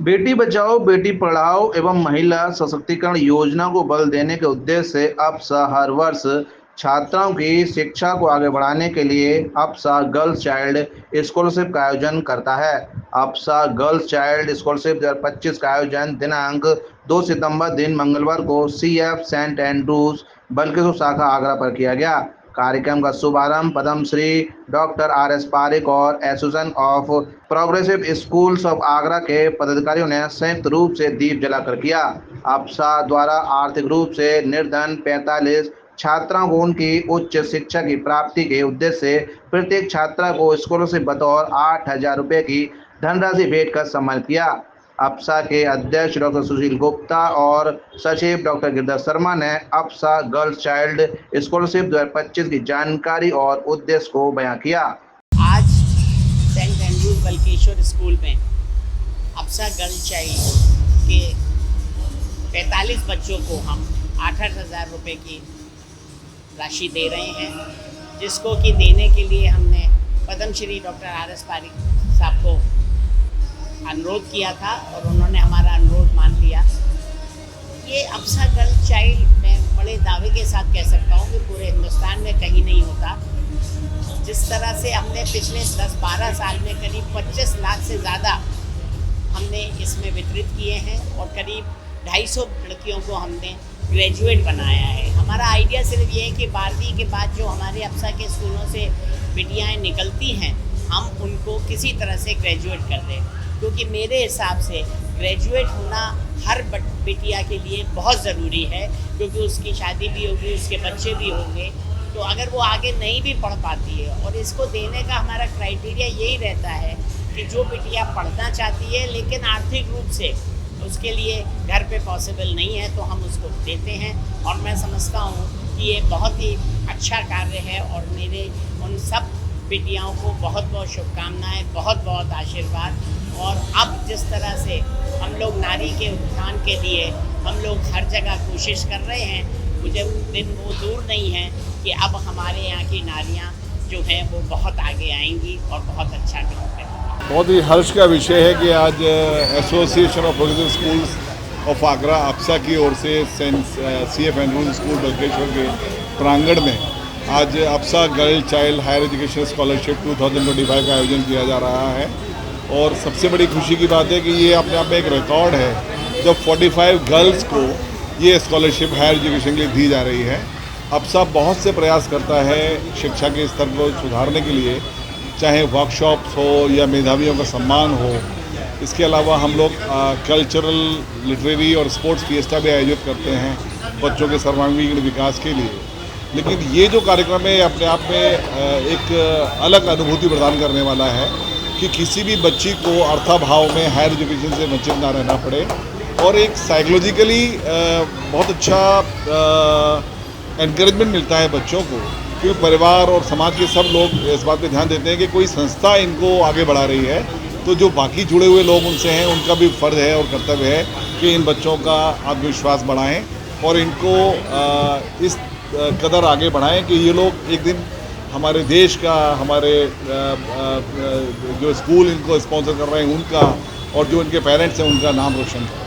बेटी बचाओ बेटी पढ़ाओ एवं महिला सशक्तिकरण योजना को बल देने के उद्देश्य से अप्सा हर वर्ष छात्राओं की शिक्षा को आगे बढ़ाने के लिए अप्सा गर्ल्स चाइल्ड स्कॉलरशिप का आयोजन करता है। अप्सा गर्ल्स चाइल्ड स्कॉलरशिप 2025 का आयोजन दिनांक 2 सितंबर दिन मंगलवार को CF सेंट एंड्रूज बल्केश्वर शाखा आगरा पर किया गया। कार्यक्रम का शुभारंभ पद्मश्री डॉक्टर RS पारिक और association of progressive schools of Agra के पदाधिकारियों ने संयुक्त रूप से दीप जलाकर किया। अप्सा द्वारा आर्थिक रूप से निर्धन 45 छात्राओं को उनकी उच्च शिक्षा की प्राप्ति के उद्देश्य से प्रत्येक छात्रा को स्कॉलरशिप बतौर 8,000 रुपये की धनराशि भेंट कर सम्मानित किया। अप्सा के अध्यक्ष डॉक्टर सुशील गुप्ता और सचिव डॉक्टर गिरिधर शर्मा ने अप्सा गर्ल्स चाइल्ड स्कॉलरशिप 2025 की जानकारी और उद्देश्य को बयां किया। आज सेंट एंड्रूज बल्केश्वर स्कूल में अप्सा गर्ल्स चाइल्ड के 45 बच्चों को हम 8,000 रुपये की राशि दे रहे हैं, जिसको कि देने के लिए हमने पद्मश्री डॉक्टर RS पारिक साहब को अनुरोध किया था और उन्होंने हमारा अनुरोध मान लिया। ये अप्सा गर्ल्स चाइल्ड मैं बड़े दावे के साथ कह सकता हूँ कि पूरे हिंदुस्तान में कहीं नहीं होता। जिस तरह से हमने पिछले 10-12 साल में करीब 25 लाख से ज़्यादा हमने इसमें वितरित किए हैं और करीब 250 लड़कियों को हमने ग्रेजुएट बनाया है। हमारा आइडिया सिर्फ ये है कि 12वीं के बाद जो हमारे अप्सा के स्कूलों से बिटियाएँ निकलती हैं, हम उनको किसी तरह से ग्रेजुएट कर दें, क्योंकि मेरे हिसाब से ग्रेजुएट होना हर बिटिया के लिए बहुत ज़रूरी है, क्योंकि उसकी शादी भी होगी, उसके बच्चे भी होंगे। तो अगर वो आगे नहीं भी पढ़ पाती है, और इसको देने का हमारा क्राइटेरिया यही रहता है कि जो बिटिया पढ़ना चाहती है लेकिन आर्थिक रूप से उसके लिए घर पे पॉसिबल नहीं है, तो हम उसको देते हैं। और मैं समझता हूँ कि ये बहुत ही अच्छा कार्य है और मेरे उन सब बेटियों को बहुत बहुत शुभकामनाएं, बहुत बहुत आशीर्वाद। और अब जिस तरह से हम लोग नारी के उत्थान के लिए हम लोग हर जगह कोशिश कर रहे हैं, मुझे दिन वो दूर नहीं है कि अब हमारे यहाँ की नारियाँ जो हैं वो बहुत आगे आएंगी और बहुत अच्छा काम करेंगी। बहुत ही हर्ष का विषय है कि आज association of progressive schools of Agra APSA की ओर से CF एंड्रूज स्कूल बल्केश्वर के प्रांगण में आज APSA girl child higher education scholarship 2025 का आयोजन किया जा रहा है। और सबसे बड़ी खुशी की बात है कि ये अपने आप में एक रिकॉर्ड है जब 45 गर्ल्स को ये स्कॉलरशिप हायर एजुकेशन के लिए दी जा रही है। अप्सा बहुत से प्रयास करता है शिक्षा के स्तर को सुधारने के लिए, चाहे वर्कशॉप्स हो या मेधावियों का सम्मान हो। इसके अलावा हम लोग कल्चरल, लिटरेरी और स्पोर्ट्स फिएस्टा भी आयोजित करते हैं बच्चों के सर्वांगीण विकास के लिए। लेकिन ये जो कार्यक्रम है अपने आप में एक अलग अनुभूति प्रदान करने वाला है कि किसी भी बच्ची को अर्थाभाव में हायर एजुकेशन से वंचित ना रहना पड़े, और एक साइकोलॉजिकली बहुत अच्छा एनकरेजमेंट मिलता है बच्चों को, क्योंकि परिवार और समाज के सब लोग इस बात पे ध्यान देते हैं कि कोई संस्था इनको आगे बढ़ा रही है, तो जो बाकी जुड़े हुए लोग उनसे हैं उनका भी फ़र्ज़ है और कर्तव्य है कि इन बच्चों का आत्मविश्वास बढ़ाएं और इनको इस कदर आगे बढ़ाएं कि ये लोग एक दिन हमारे देश का, हमारे जो स्कूल इनको स्पॉन्सर कर रहे हैं उनका, और जो इनके पेरेंट्स हैं उनका नाम रोशन करें।